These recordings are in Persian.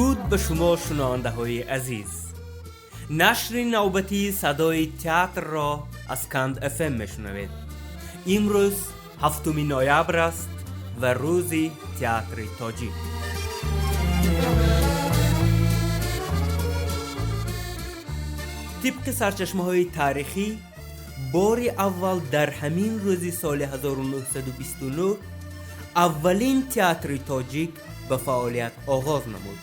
درود به شما شنونده های عزیز. نشر نوبتی صدای تئاتر را از کند اف ام میشنوید. امروز 7 نوامبر است و روز تئاتر تاجیک. طبق سرچشمه های تاریخی بار اول در همین روز سال 1929 اولین تئاتر تاجیک به فعالیت آغاز نمود.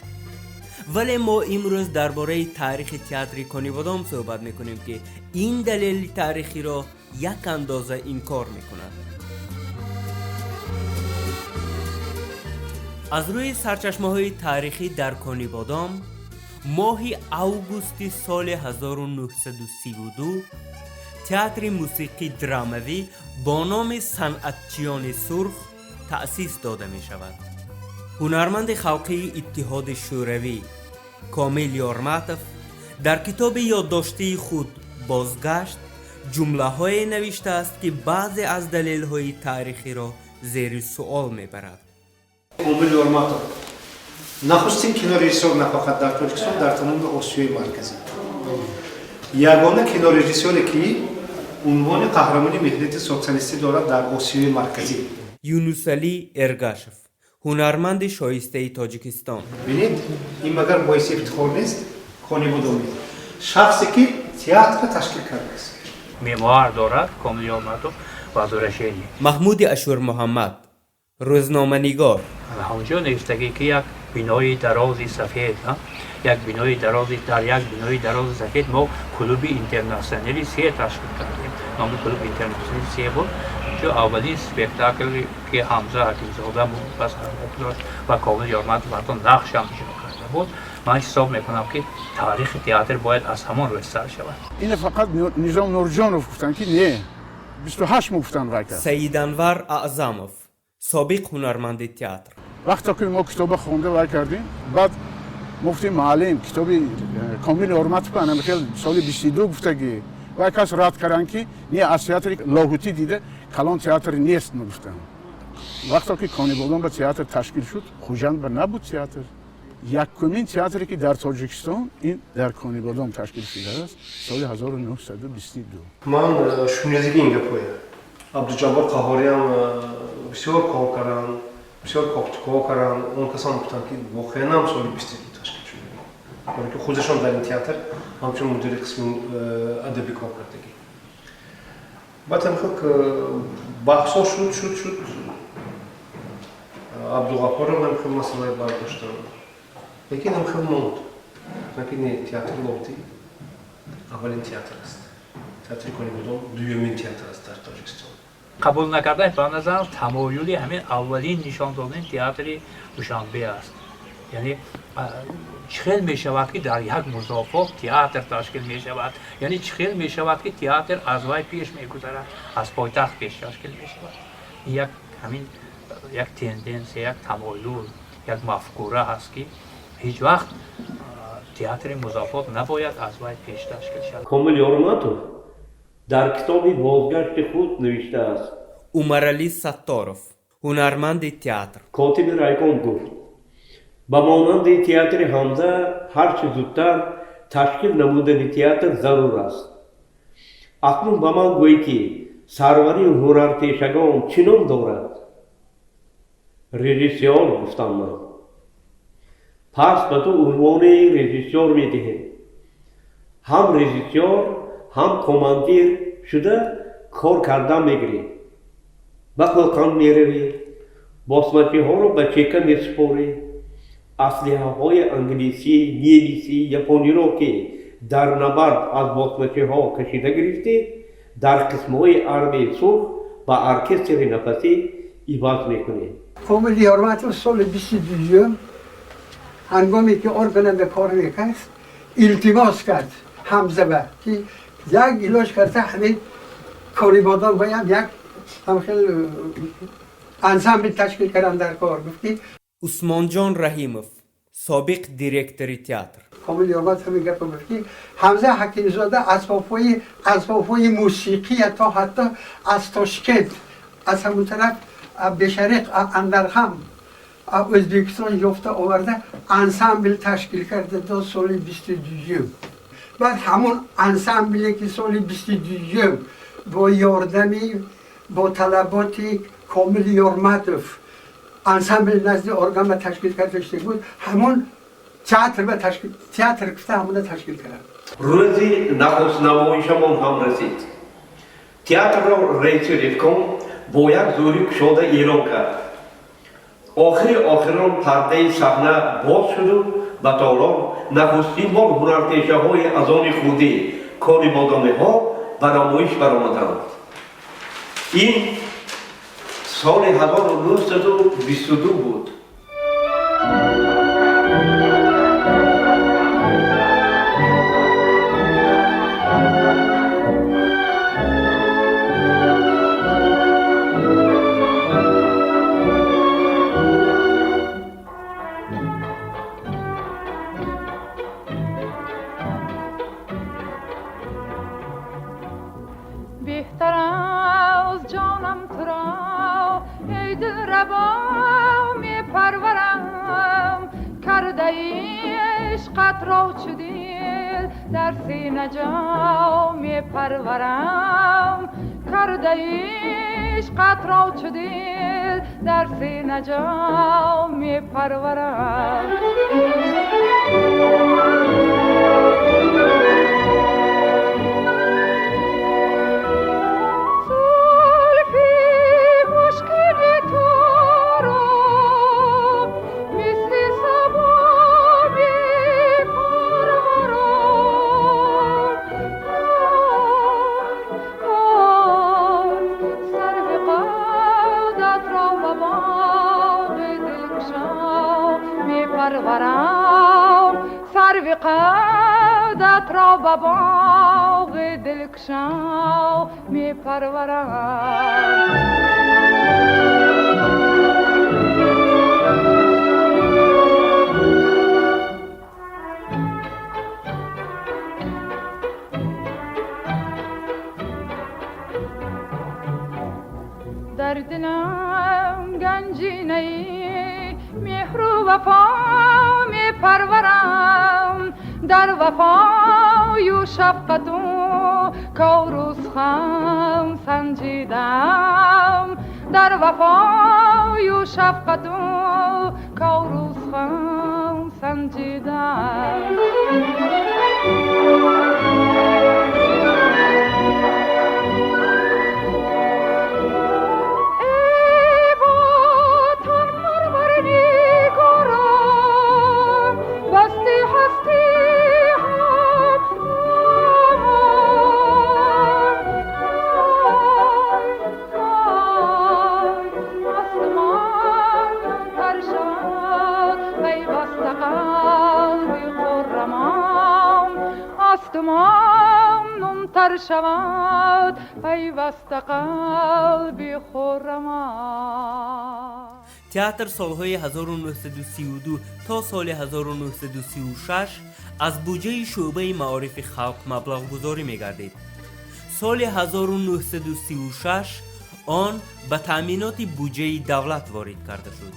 ولی ما امروز درباره تاریخ تئاتر کنیبادام صحبت میکنیم که این دلیل تاریخی را یک اندازه انکار میکند. از روی سرچشمه های تاریخی در کنیبادام ماه اوگوست سال 1932 تئاتر موسیقی دراموی با نام صنعتچیان سرخ تأسیس داده می شود. هنرمند خلقی اتحاد شوروی کامل یارماتوف در کتاب یادداشتی خود بازگشت جمله های نوشته است که بعضی از دلیل های تاریخی را زیر سوال می برد. کامل یارماتوف نخستین کینورژیسور نفقط در ترکستان در تمام آسیای مرکزی، یگانه کینورژیسوری که عنوان قهرمانی ملی سوسیالیستی دارد در آسیای مرکزی. یونس علی ارگاشف هنرمند شایسته تاجیکستان. ببینید این مگر باعث افتخار نیست؟ کنیبادامی شخصی که تئاتر تشکیل کرده است. معمار دارد کامل یارماتوف و دورشینی. محمود اشور محمد روزنامه‌نگار. همونجا نوشتگی که یک بینای درازی سفید، یک بینای درازی در یک بینای درازی سفید ما کلوب اینترنشنالی سی تشکیل کردیم. نام کلوب اینترنشنالی سی بود. جو اولین اسپکتاکل که حمزه حکیم‌زاده بس داشت و کامل یارماتوف براتون نقش هم اجرا کرده بود. من حساب میکنم که تاریخ تئاتر باید از همان روی سر شود. این فقط نظام نورجانوف گفتن که نه 28 گفتن وقت. سید انور اعظموف سابق هنرمند تئاتر. وقتی که ما کتاب خونده وای کردیم بعد مفتی معلم کتاب کامل یارماتوف انا خیلی سال 22 گفته که وای کس رد کردن که نه از تئاتر لاهوتی دیده کلان تئاتر نیست میگفتن. وقتی که کنیبادام با تئاتر تشکیل شد خوشایند به نبود تئاتر. یکمین تئاتری که در تاجیکستان این در کنیبادام تشکیل شده است سال 1922. من شونیزگی اینجا پویا. عبدالجبار قهاری هم بسیار کار کردن، بسیار کار کردن. اون کسان گفتن که واقعا هم سال 22 تشکیل شده. ولی که خودشان در این تئاتر همچون مدیر قسم ادبی کار کردگی. بعد هم که بحثا شد. عبدالغفار هم که مسئله برداشتن. لیکن هم خیلی موند. لیکن تئاتر لاهوتی اولین تئاتر است. تئاتر کنیبادام دومین تئاتر است در تاجیکستان. قبول نکردن به نظر تمایلی همین اولین نشان دادن تئاتر دوشنبه است. یعنی چخیل می شود که در یک مضافات تئاتر تشکیل می شود. یعنی چخیل می شود که تئاتر از وی پیش می گذرد، از پایتخت پیش تشکیل می شود. یک همین یک تندنس، یک تمایل، یک مفکوره هست که هیچ وقت تئاتر مضافات نباید از وی پیش تشکیل شود. کامل یارماتوف در کتابی بازگشت خود نوشته است. عمرعلی ستاروف هنرمند تئاتر. کاتب رایگان گفت با مانند تئاتر حمزه هرچه زودتر تشکیل نمودن تئاتر ضرور است. اکنون با من گویی که سروری هنرپیشگان چنان دارد. رژیسور گفتم من. پس به تو عنوان رژیسور می دهیم. هم رژیسور هم کماندیر شده کار کردن میگیری. با خلقان میروی. باسمتی ها رو به چکه میسپاری. اسلحه های انگلیسی، نیمیسی، یپونی رو که در نبرد از باسمتی ها کشیده گرفته در قسم های عربی سرخ با ارکستر نفسی ایواز میکنه. کامل یارماتوف سال 22 هنگامی که ارگان به کار میکرد التماس کرد حمزه به که یک علاج کرده همین کنیبادام باید یک هم خیلی انسامبل تشکیل کردن در کار. گفتی عثمان جان رحیموف سابق دیرکتور تئاتر. کامل یارماتوف میگه گفتی حمزه حکیم‌زاده اسباب‌های موسیقی تا حتی از تاشکند از همون طرف به شرق اندرهم Özbekistan یافته آورده انسامبل تشکیل کرده تا سال 22. بعد همون انسامبلی که سال 22 با یاردمی با طلبات کامل یارمتوف انسامبل نزد ارگان تشکیل کرده شده بود، همون تئاتر گفته همون تشکیل کرد. روزی نخست نمایشمان هم رسید. تئاتر را رئیس ریفکن با یک زوری گشاده اعلام کرد. آخران پرده صحنه باز شد و به تالار نخستین بار هنرپیشه‌های از آن خودی کاری بادامه‌ها به نمایش برآمدند. این سال 1922 بود. بهتر از جانم تو را ای دلربا می پرورم، کرده ای عشقت را چو دل در سینه جا می پرورم، کرده ای عشقت را چو دل در سینه جا می پرورم. سرو قدت را به باغ دلکشا می پرورم. در دلم گنجینه مهر و وفا می پرورم، در وفای و شفقت و کار و سخن سنجیدم، در وفای و شفقت و کار و سخن سنجیدم. تر شود پیوست قلبی خرما. تئاتر سالهای 1932 تا سال 1936 از بودجه شعبه معارف خلق مبلغ گذاری می‌گردید. سال 1936 آن به تأمینات بودجه دولت وارد کرده شد.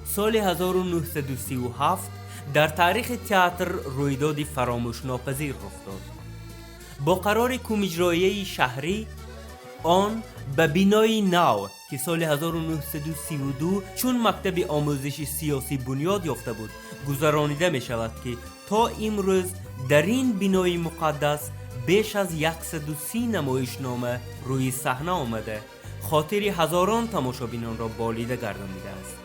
سال 1937 در تاریخ تئاتر رویدادی فراموش ناپذیر رخ داد. با قرار کمیجرایی شهری آن به بینای نو که سال 1932 چون مکتب آموزش سیاسی بنیاد یافته بود گذرانیده می شود که تا امروز در این بینای مقدس بیش از 130 نمایشنامه روی صحنه آمده خاطر هزاران تماشابینان را بالیده گردانیده است.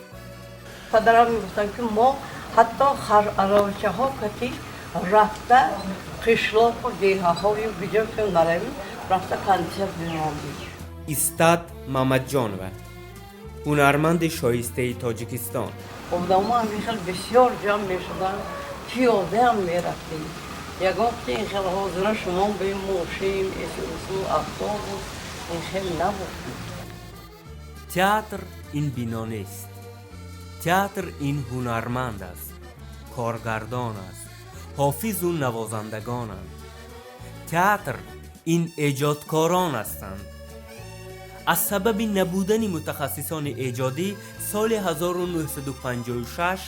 پدرم میگفتن که ما حتی خرچه ها کتی رفته قشلاق و دیه های بجا که نرویم رفته کنسرت بینامدی. استاد محمد جانور هنرمند شایسته تاجیکستان. آدم ها همیشه بسیار جمع می شدن، پیاده هم می رفتیم. یک وقتی این خیلی حاضره شما به ماشین، اتوبوس، اتوبوس این خیلی نبود. تئاتر این بنا نیست. تئاتر این هنرمند است، کارگردان است، حافظ و نوازندگانند. تئاتر این ایجادکاران هستند. از سبب نبودن متخصصان ایجادی سال 1956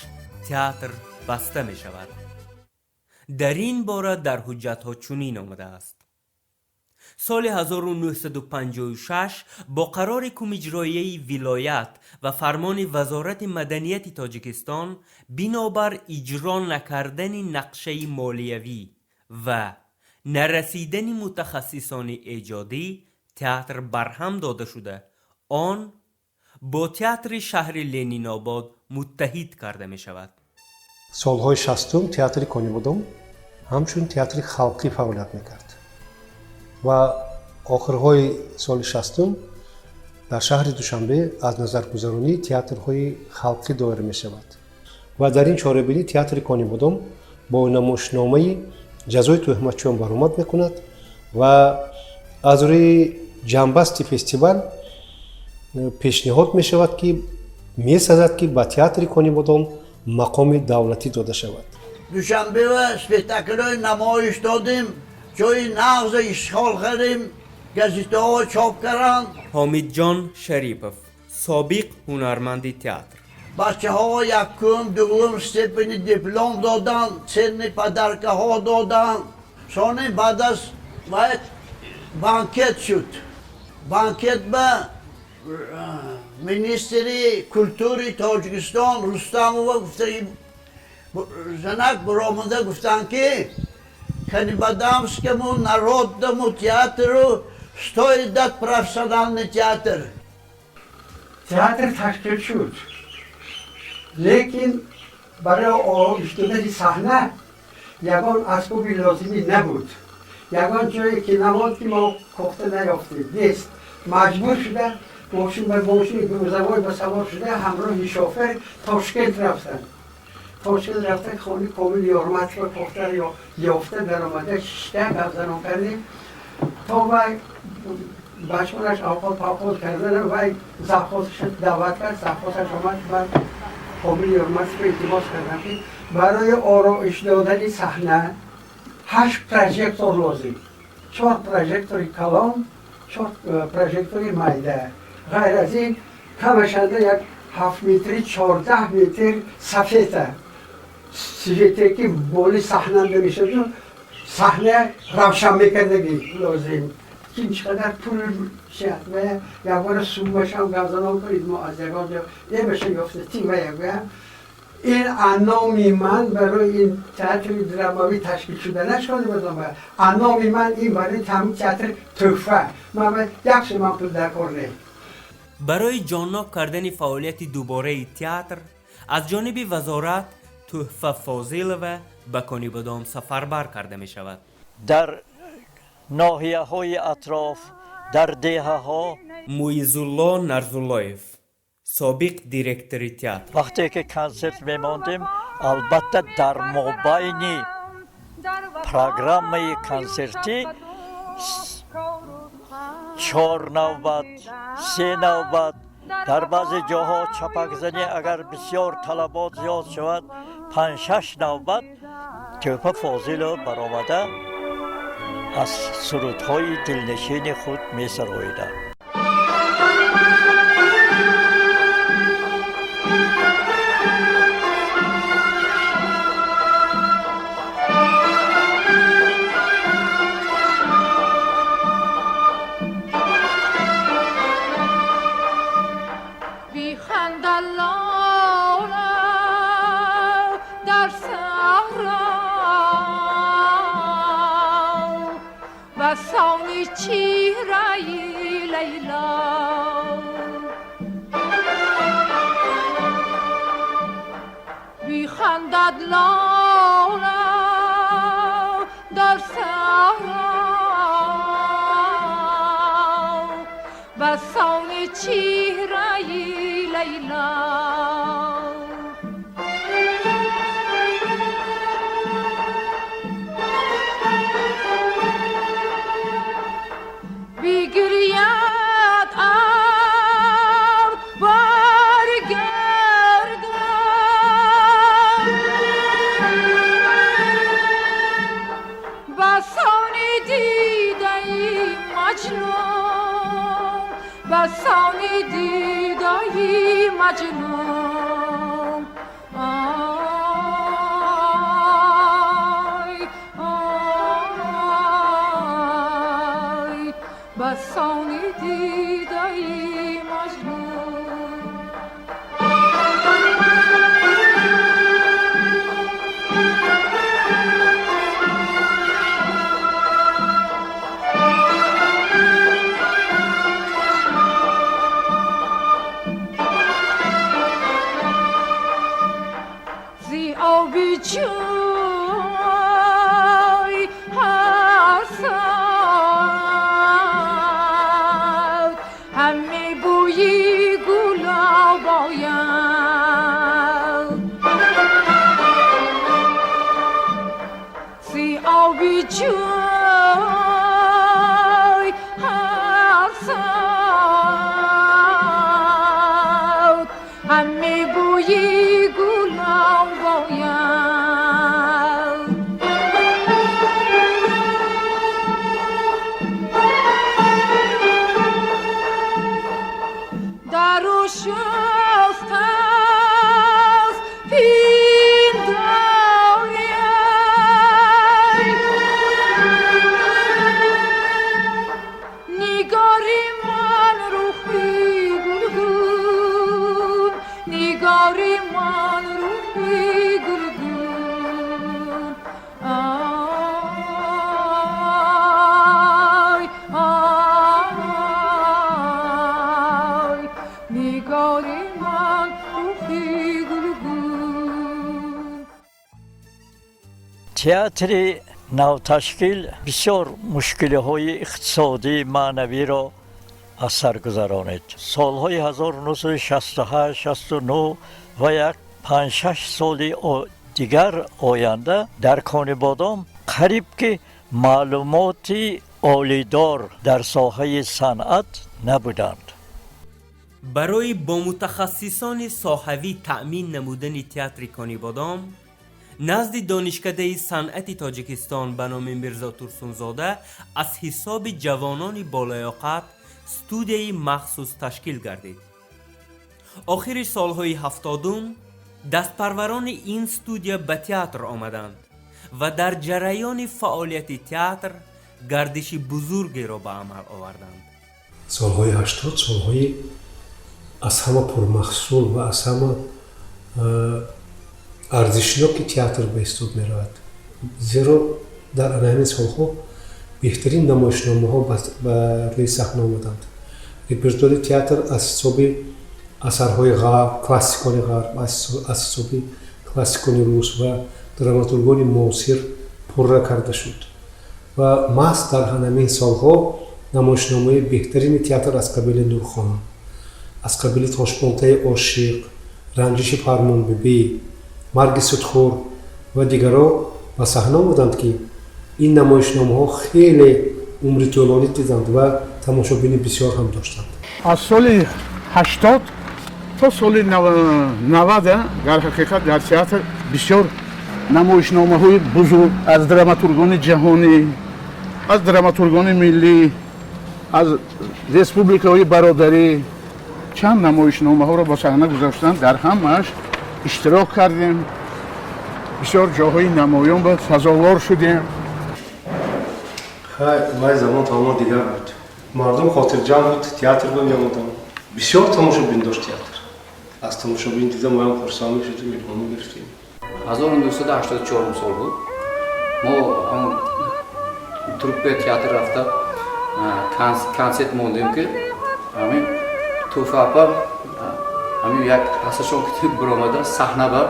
تئاتر بسته می شود. در این باره در حجت‌ها چنین آمده است: سال 1956 با قرار کم اجرایی ولایت و فرمان وزارت مدنیت تاجیکستان بنابر اجرا نکردن نقشه مالیوی و نرسیدن متخصصان ایجادی تئاتر برهم داده شده آن با تئاتر شهر لنین آباد متحد کرده می شود. سالهای 60 تئاتر کنیبودم همچون تئاتر خلقی فعالیت میکرد و آخرهای سال 60 در شهر دوشنبه از نظرگذرانی تئاترهای خلقی دایر می شود و در این چاره‌بینی تئاتر کنیبودم با نمایشنامه جزای تهمتچیان برآمد میکند و از روی جنبست فستیوال پیشنهاد می شود که می سازد که به تئاتر کنیبودم مقام دولتی داده شود. دوشنبه و اسپکتاکل های نمایش دادیم، جای نقض اشغال کردیم، گزیده ها چاپ کردن. حامد جان شریپوف، سابق هنرمند تئاتر. بچه ها یکم دوم استپن دیپلم دادن، سن پدرکه ها دادن. سانه بعد از باید بانکت شد. بانکت به منیستری کلتوری تاجیکستان رستموف گفتیم زنک برآمده گفتن که کنیبادامس که مون نرود دمو تئاتر стоит дать профессиональный театр. تئاتر تشکیل شد، لیکن برای ایستادن صحنه یگان اسبابی لازمی نبود. یگان جایی که نماد که ما کفته نیافتیم نیست. مجبور شده ماشین به ماشین گروزوای به سوار شده همراه شوفر تاشکند رفتن. تاشکند رفتن خانه کامل یارمت رو پختر یا یافته در آمده شیشته گفزنان کردیم تا وی بچمانش آقاد کردن وی زخواستش دعوت کرد. زخواستش آمد و کامل یارمت رو التماس کردن که برای آرایش دادن صحنه 8 پروژکتور لازم، 4 پروژکتور کلان، 4 پروژکتور میده. غیر از این کمشنده یک 7 متری 14 متر سفیده سفیده که بالی صحنه میشه صحنه روشن میکردگی لازم که چقدر پول شد و یک بار سومش هم گذانم کنید ما از یکان یه بشه یافته تیم و یک این انامی من برای این تئاتر درامایی تشکیل شده نشده بدم انامی من این برای تامین تئاتر تحفه من یک سوم پول در کار نیم. برای جاناب کردن فعالیت دوباره تئاتر از جانب وزارت تحفه فاضل و به کنیبودام سفربر کرده می شود. در ناحیه های اطراف در دهه ها مویزالله نرزاللهیف، سابق دیرکتر تئاتر. وقتی که کنسرت میماندیم البته در مابین پروگرام کنسرتی 4 نوبت 3 نوبت در بعضی جاها چپک زنی اگر بسیار طلبات زیاد شود 5-6 نوبت تحفه فاضل برآمده از سرودهای دلنشین خود می سراییدند. خندد لاله در صحرا و سان چهره لیلا بگرید و بسان دیدای مجنون آی آی بسان دیدای مجنون جای حسد همه بوی گلاب آید زی آبی جای حسد همه بوی گلاب آید شست از پینداری نگاری من روحی گلگون نگاری من روحی گلگون آی آی نگاری من روحی گلگون تئاتر نوتشکیل بسیار مشکل‌های اقتصادی معنوی را اثر گذرانید. سالهای 1968 69 و یک 5-6 سال دیگر آینده در کانیبادام قریب که معلوماتی عالیدار در ساحه صنعت نبودند. برای با متخصصان ساحوی تأمین نمودن تئاتر کانیبادام نزد دانشکده صنعت تاجیکستان به نام میرزا ترسونزاده از حساب جوانان بالیاقت استودیوی مخصوص تشکیل گردید. آخر سالهای 70 دستپروران این استودیو به تئاتر آمدند و در جریان فعالیت تئاتر گردش بزرگی را به عمل آوردند. سالهای 80 سالهای از همه پرمحصول و از همه ارزشناک تئاتر به حساب می رود. زیرا در همین سالها بهترین نمایشنامه ها به روی صحنه آمدند. رپرتوار تئاتر از حساب اثرهای غرب، کلاسیکان غرب، از حساب کلاسیکان روس و دراماتورگان معاصر پر کرده شد و محض در همین سالها نمایشنامه بهترین تئاتر از قبیل نورخانه، از قبیل تاشپونته عاشق، رنجش فرمانبی، مرگ سودخور و دیگرها به صحنه آمدند که این نمایشنامه ها خیلی عمر طولانی دیدند و تماشابین بسیار هم داشتند. از سال 80 تا سال 90 در حقیقت در تئاتر بسیار نمایشنامه های بزرگ از دراماتورگان جهانی، از دراماتورگان ملی، از ریسپوبلیکای برادری چند نمایشنامه ها را با صحنه گذاشتند. در همش اشتراک کردیم، بسیار جاهای نمایان بود، سزاوار شدیم. وای زمان تمام دیگر بود. مردم خاطر جمع بود، تئاتر رو می‌آمدن. بسیار تماشابین داشت تئاتر. از تماشابین دیدم ما هم خرسانی شدیم، میهمانی گرفتیم. 1984 سال بود. ما هم تروپ تئاتر رفته کنسرت موندیم که همین توفاپا همین یک پاسشون که برآمده صحنه با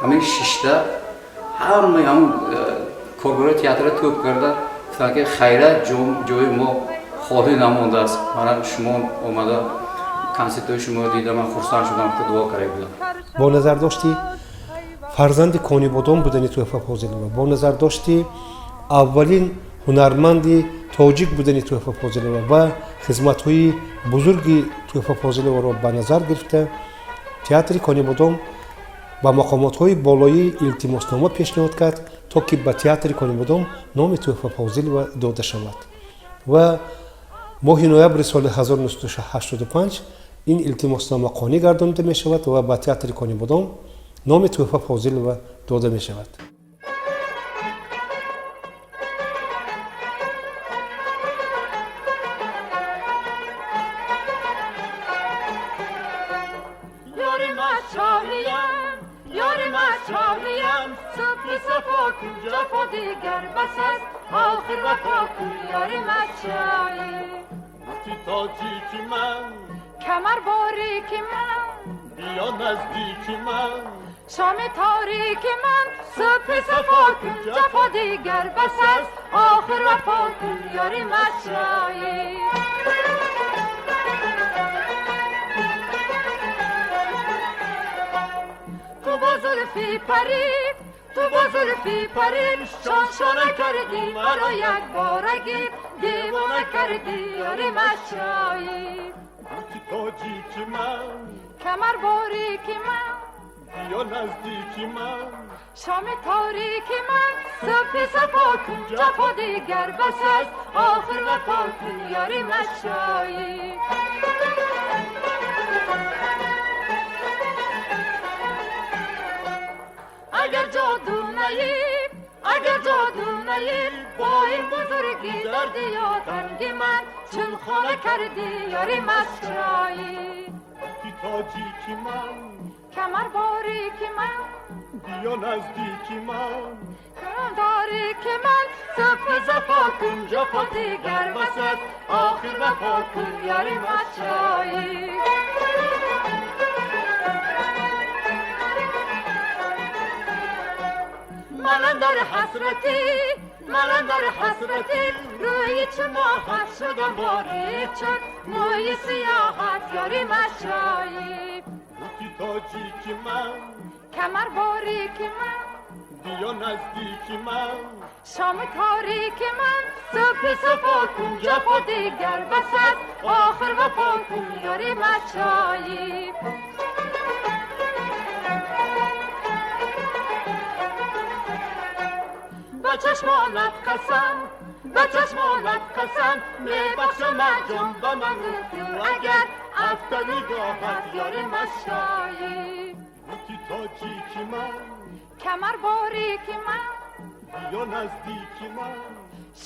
همین ششته همه همون کارگرای تئاتر توپ کرده که خیره جای ما خالی نمانده است. من شما اومده کنسرت شما دیدم، من خرسند شدم که دعا کرده بودم. با نظر داشتی فرزند کانیبادام بودنی توفا فاضلова، با نظر داشتی اولین هنرمند تاجیک بودنی توفا فاضلова و خدمت‌های بزرگی توفا فاضلова را به نظر گرفته، تئاتر کانیبادام با مقامات‌های بالایی التماسنامه پیشنهاد کرد تا که به تئاتر کانیبادام نام توفا فاضلова داده شود و моҳи ноябри соли 1985 ин илтимоснома қонӣ гардонида мешавад ва ба театри Конибодом номи Тӯҳфа Фозилова дода мешавад. کمر باریک من بیا نزدیک من شام تاریک من صبح صفا کن جفا دیگر بس است آخر وفا کن یاری مشایی تو با زلفی پرید تو با زلفی پرید شان شانه کردی مرا یک بارگی دیوانه کردی یاری مشایی تاجیک من کمر باریک من بیا نزدیک من شام تاریک من صبح صفا کن جفا دیگر بس است آخر وفا کن یاری مشایی اگر جادو نییم اگر جادو نییم با این بزرگی درد یا تنگ من چون خانه کردی یاری مشایی تاجیک من کمر باریک من بیا نزدیک من کمر باریک من صبح صفا کن جفا دیگر بس است آخر وفا کن یاری مشایی من در حسرتی من در حسرتی روی چماحت شدم باریک شد موی سیاحت یاری مشایی تاجیک من کمر باریک من بیا نزدیک من شام تاریک من صبح صفا کن جفا دیگر بس است آخر وفا کن یاری مشایی با چشمانت قسم با چشمانت قسم میبخشم جان با من اگر افت نگاهت یاری مشایی تاجیک من کمر باریک من بیا نزدیک من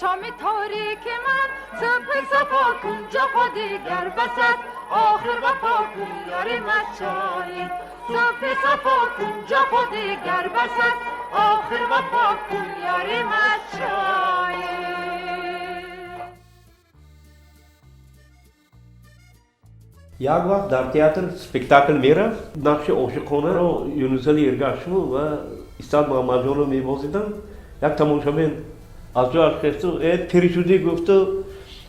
شام تاریک من صبح صفا کن جفا دیگر بس است آخر وفا کن یاری مشایی صبح صفا کن جفا دیگر بس است آخر وفا کن یاری مشایی як вақт дар театр спектакл мерафт нақши ошиқонаро юнусали эргашеву ва истад муҳаммадҷонро мебозиданд як тамошабин аз ҷояш хесту перишудӣ гуфту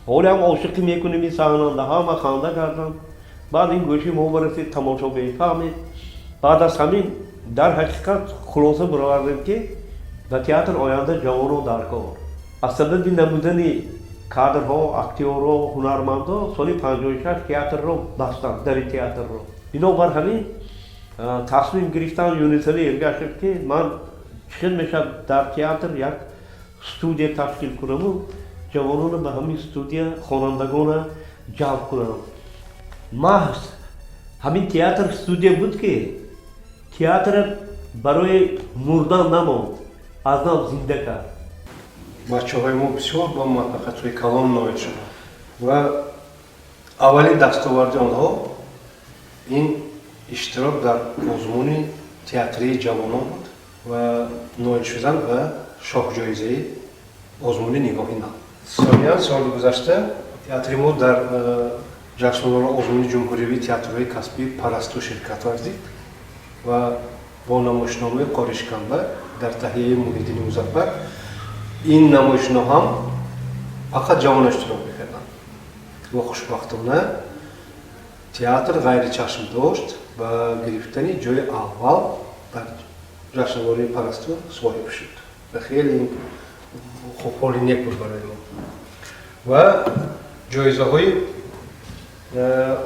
ҳолиам ошиқӣ мекунем ин саҳнанда ҳама ханда карданд баъд ин гӯши мо барасид тамошобин фаҳмид баъд аз ҳамин дар ҳақиқат хулоса баровардем ки ба театр оянда ҷавоно дар кор аз сабаби намудани кадрҳо актёрҳо ҳунармандо соли 56 театрро бастанд дари театрро бинобар ҳамин тасмим гирифтан юнусали эргашев ки ман чӣ хел мешавад дар театр як студия ташкил кунаму ҷавоноро ба ҳамин студия хонандагона ҷалб кунам маҳз ҳамин театр студия буд ки театр барои мурдан намонд аз нав зинда кард бачаҳои мо бисёр ба муваффақиятҳои калон ноил шуда ва аввалин дастоварди онҳо ин иштирок дар озмуни театрии ҷавонон буд ва ноил шудан ба шоҳҷоизаи озмуни нигоҳи нав сониан соли гузашта театри мо дар ҷашнвораи озмуни ҷумҳуриявии театрҳои касбии парасту ширкат варзид ва бо намоишномаи қоришканба дар таҳияи Муҳиддини Музаффар ин намоишномаҳо ҳам фақат ҷавонон иштирок мекарданд ва хушбахтона театр ғайри чашм дошт ба гирифтани ҷои аввал дар ҷашнвораи парасту соҳиб шуд ва хеле ҳоли нек буд барои мо ва ҷоизаҳои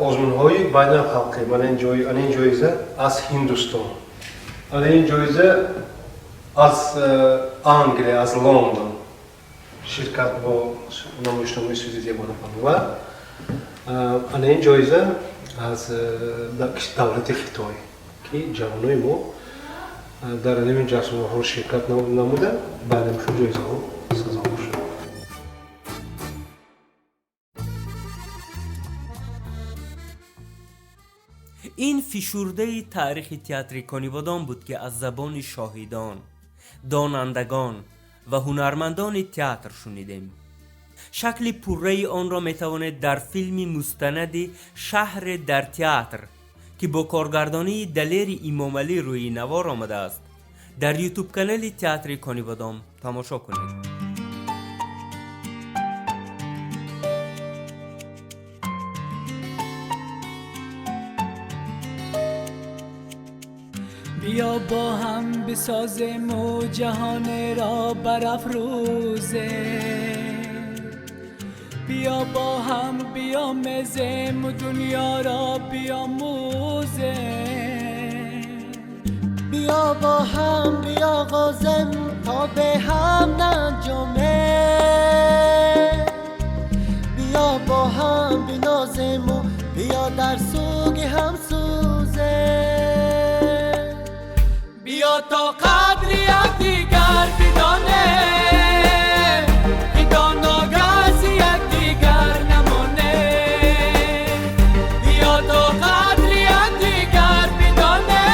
озмунҳои байналхалқӣ мана ин ҷоиза аз Ҳиндустон ана ин ҷоиза аз Англия аз Лондон ширкат бо намоишномаи Сюзити Бонапан ва انا این جایزه از دولت خیتای که جوانای ما در این جشنواره ها شرکت نمودن بعد همشون جایزه ها سازمان شد. این فشرده تاریخ تئاتر کنیبادان بود که از زبان شاهدان، دانندگان و هنرمندان تئاتر شنیدیم. شکل پوره آن را میتوانید در فیلم مستند شهر در تئاتر که با کارگردانی دلیر امام علی روی نوار آمده است در یوتیوب کانال تئاتر کنیبادان تماشا کنید. بیا با هم بسازیم و جهان را برافروزه، بیا با هم بیاموزیم و دنیا را بیاموزه، بیا با هم بیاغازیم تا به هم ننجامه، بیا با هم بنازیم و بیا در سوگ هم سوزه، بیا تا قدر یک دیگر بدانه، بدانا گز یک دیگر نمانه، بیا تا قدر یک دیگر بدانه،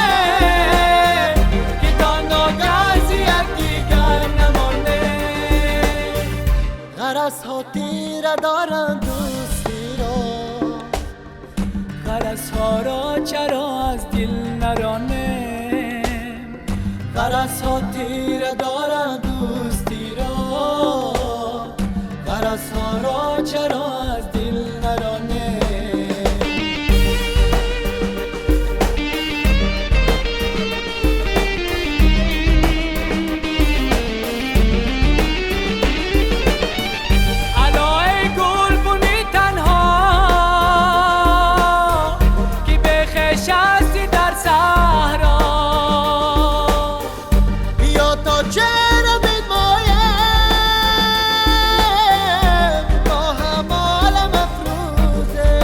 بدانا گز یک دیگر نمانه. غرض ها تیره دارند دوستی را، غرض ها را چرا از دل نرانه، غرض ها تیره دارند دوستی را، غرض ها را چرا از دل نرانه. علای گلبونی تنها که به خشستی در صحرا، چرا بیدمایم با هم عالم افروزه،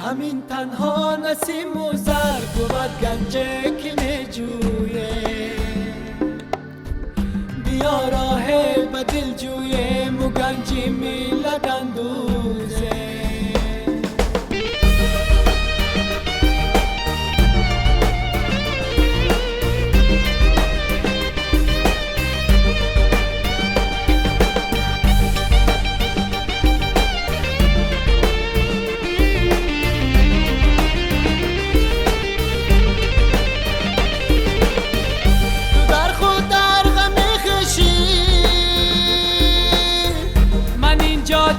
همین تنها نسیم و زر بود گنجه که می جویه، بیا راه به دل جویم و گنجی میلت اندوزه.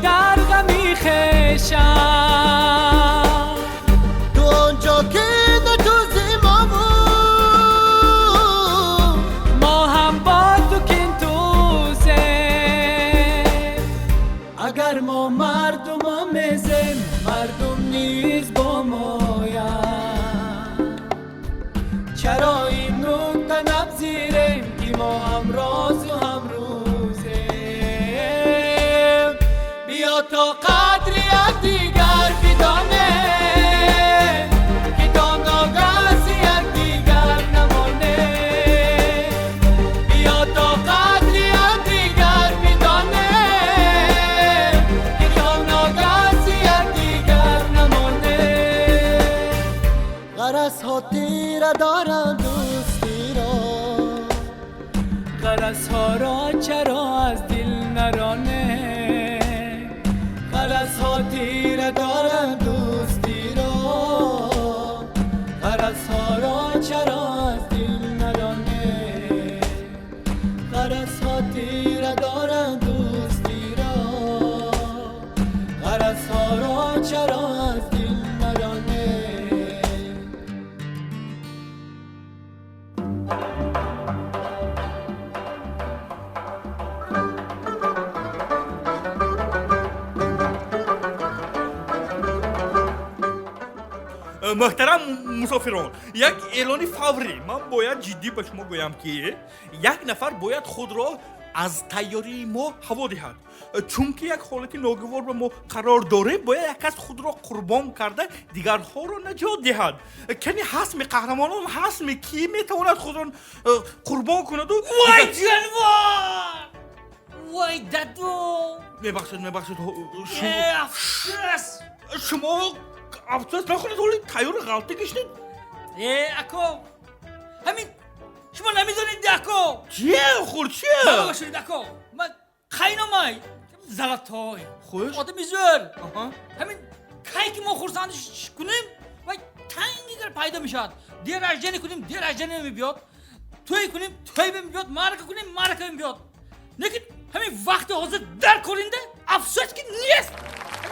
در غمی خشم تو آنجا که نتوزی ما بود، ما هم با تو کن توزه، اگر ما مردم آمیزیم مردم نیز با مایم، چرا این نکته نپذیریم که ما هم راز و هم روزه، بیا تا قدر یک دیگر بدانه، که دانا گز یک دیگر نمانه، بیا تا قدر یک دیگر بدانه، که دانا گز یک دیگر نمانه. غرض ها تیره دارند دوستی را، غرض ها را چرا از دل نرانه، غرض ها تیره دارند دوستی را، غرض ها را چرا از دل نرانه، غرض ها تیره دارند دوستی را، غرض ها را چرا از دل نرانه. محترم مسافران، یک اعلان فوری. من باید جدی به شما گویم که یک نفر باید خود را از تیاری ما هوا دهد چون که یک حالت ناگوار به ما قرار داره باید یک از خود را قربان کرده دیگرها را نجات دهد کنی حسم قهرمانان حسم کی میتواند خود را قربان کند و وای جانوار وای ددو میبخشید افسوس شما افسوس نکنید ولی تیار غلطی کشید اکو همین شما نمیدونید اکو چیه خور چیه باشید اکو من خیلی زلطای خوش آدمی زور همین کایی که ما خورسندش کنیم و تنگی در پیدا میشد دیر اجنه کنیم دیر اجنه نمیبیاد توی کنیم توی بمیبیاد معرکه کنیم معرکه نمیبیاد لیکن همین وقت حاضر در کرنده افسوس که نیست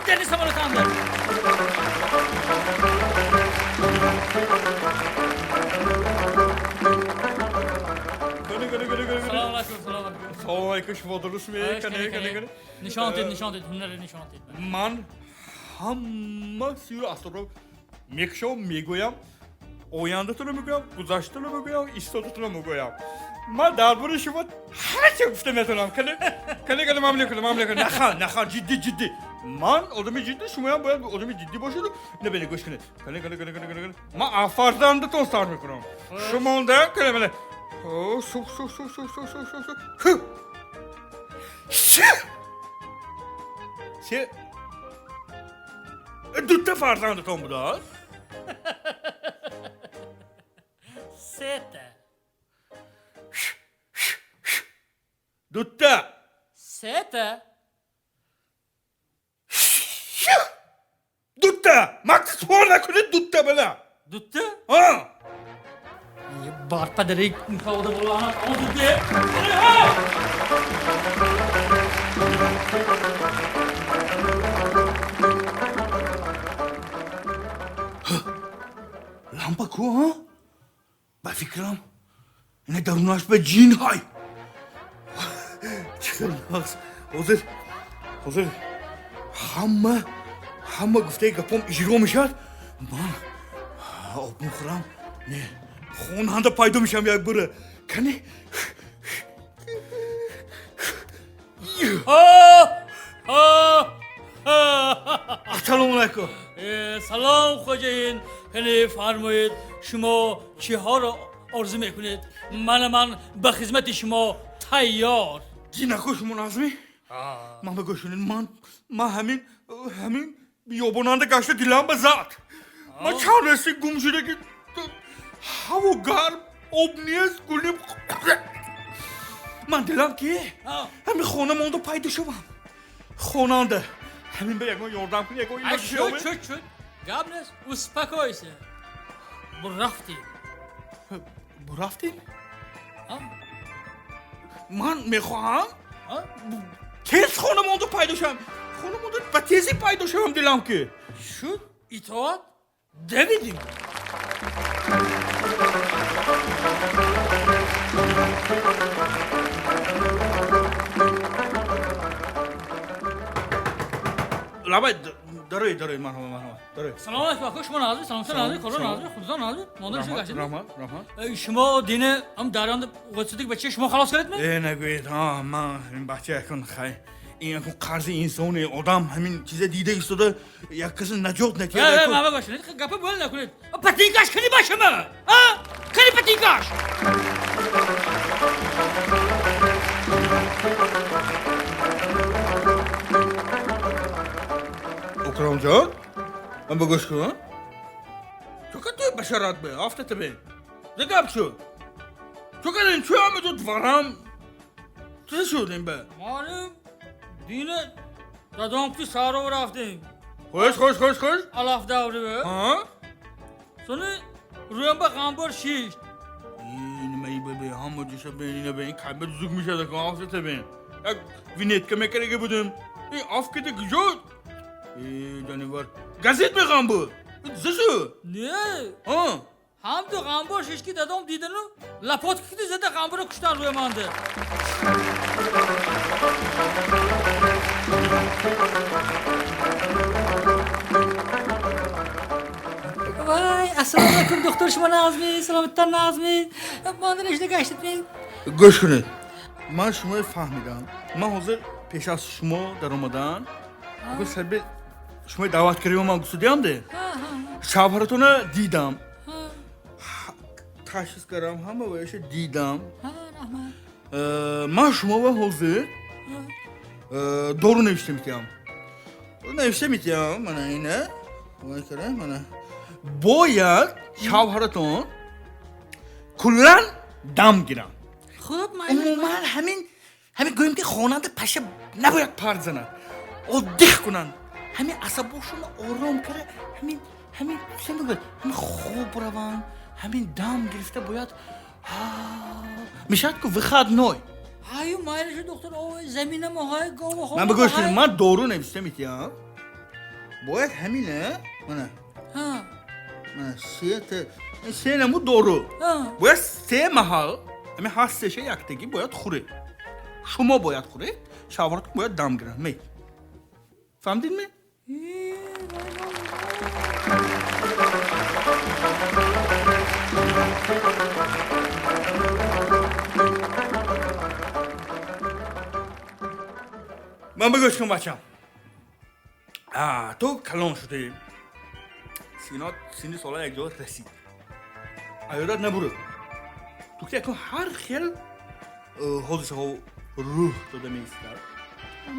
در نیست همانو کام در سلام علیکم شما درست میکنه نشان دید هنر نشان دید من همه سیر اصلا رو میکشم میگویم آینده تو رو میگویم گذشته رو میگویم ایستاده رو میگویم من درباره شما هر چه گفته میتونم کنه ممنون کنه نخوان جدی من آدمی جدی شما هم باید آدمی جدی باشید و نبینه گوش کنه من فرزندتون سر میکنم شما ده کنه چه دوتا فرزندتون بوده سه دوتا سه دوتا مکس سوال نکنید دوتا بله دوتا؟ ها یه بار پدری کاوده بولانا کاوده لامپا کو ها؟ با فکرم اینه دروناش به جین های چقدر ناکس حاضر همه گفته گپم اجرا میشد من آب میخورم نه خون هنده پیدا میشم یک بره کنی سلام علیکم سلام خوجین خیلی فرمایید شما چی ها رو آرزو میکنید من به خدمت شما تیار جی نکو شما نازمی من بگوشونید من همین بیابوننده گشته دیلم به ذات من چند رسی گم شده که هوا گرم آب نیست گلیم من دلم که همین خانه مانده پیدا شدم خاننده همین به یکم یاردم کنی یکم این شد گابنس اسپاکویسه برفتیم؟ من میخواهم تیز خانه مانده پیدا شدم خانه مانده به تیزی پیدا شدم دلم که شد اطاعت دویدیم لابد داره مرحبا داره سلام علیکم خوش من نازی سلام نازی کلا نازی خدا نازی مادرش گشت رحمت شما دینه هم دارند واسطه بچه شما خلاص کردید می نگوید من این بچه یکن خیلی این یکن قرض انسانی آدم همین چیز دیده ایستاده یک کسی نجات نکرده ما بگوشید گپه بول نکنید پتینکاش کنی باشه ما کنی پتینکاش اکرام جان من بگوش کن تو که توی بشارت به آفتت به دگب شد تو که این چوی همه تو دورم چه شد این به مالیم دینه دادام که سارو رفتیم خوش الاف دوری به سنی رویم به غنبار شیش این می به همه جوشه بینینه به این کلمه زوگ میشه دکن آفتت به یک وینت که میکنه بودم این آفکت گجود جانور گازیت میخوام بود زشو نه هم تو غنبار شیش که دادام دیدن و لپات که زده غنبار رو کشتن روی مانده وای السلام علیکم دکتر شما نازمی سلامتتر نازمی مادرش نگشتید می گوش کنید من شما فهمیدم. من حاضر پیش از شما در اومدن گفت سر شما دعوت کردیم من گفتم ده شوهرتون دیدم تشخیص کردم همه وایش دیدم من شما و حاضر دورو نوشته میتیم من اینه باید شوهرتون کلن دم گیرم خب عموما همین گویم که خواننده پشه نباید پرد زنن دیخ کنن همین عصباشون آرام کرده همین چه میگوید همین خوب روان همین دم گرفته باید میشد که وخد نوی هایو مایلش دکتر آوه زمین ماهای گاوه خواه من بگوش کنیم من دارو نوشته میتیم باید همینه منه سه نمو دارو باید 3 محل همین هر سشه یکتگی باید خوره شما باید خوره شوهرتون باید دم گیرن می فهمدین می؟ من بگوش کن بچم تو کلان شده سینی سالا یک جا رسید ایادت نبوره تو که اکن هر خیل حادثه ها روح داده میستر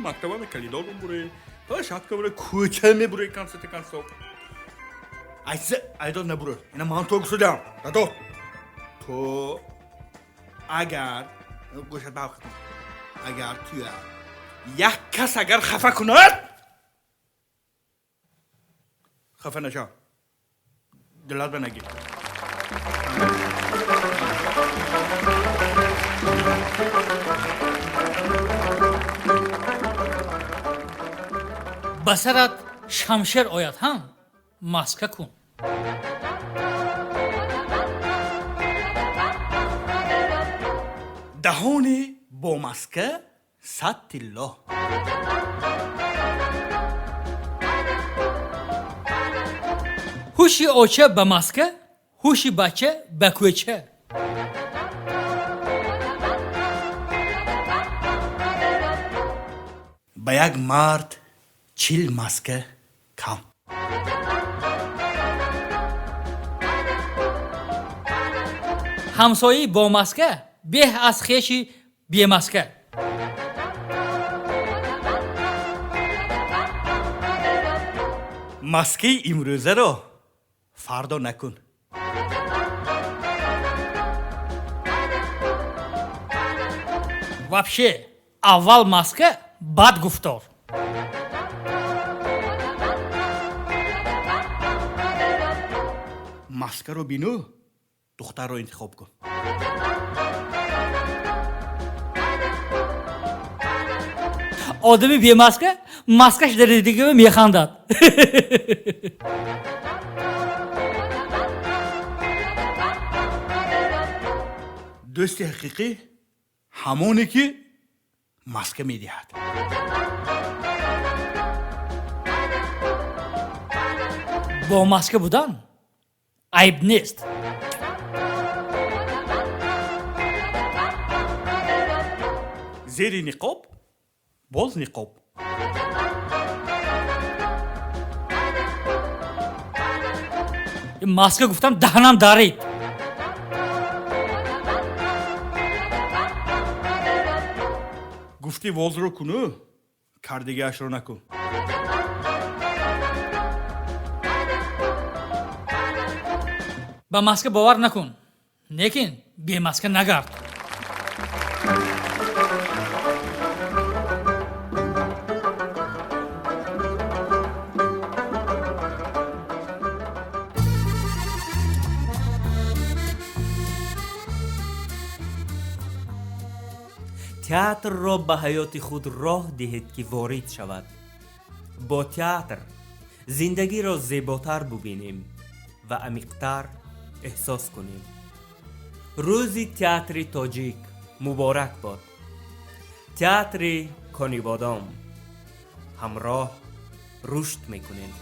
مکتبه کلیدار بوره تا شاید که بوره کوچه میبوره کنسته ایادت نبوره اینا من تو گسودم دادو تو اگر گوشت باو کن اگر توی یک کس اگر خفه کند خفه نشا دلت بنگی بسرت شمشیر آید هم ماسکه کن دهان با ماسکه 100 تیلا هوشی آچه به ماسکه هوشی بچه به کوچه به یک مرد 40 ماسکه کم همسایی با ماسکه به از خیشی بی ماسکه ماسکه امروزه رو فردا نکن вообще اول ماسکه بعد گفتار ماسکه رو بینو دختر رو انتخاب کن آدمی بی ماسکه ماسکش در دیگه میخندد دوست حقیقی همونی که ماسکه میدهد با ماسکه بودن عیب نیست زیر نقاب باز نقاب ماسکه گفتم دهنم دارید گفتی واز رو کنو کردگی اش رو نکن با ماسکه باور نکن لیکن بی ماسکه نگرد تئاتر را به حیات خود راه دهید که وارد شود. با تئاتر زندگی را زیباتر ببینیم و عمیق‌تر احساس کنیم. روز تئاتر تاجیک مبارک باد. تئاتر کانی بادام همراه رشد میکنیم.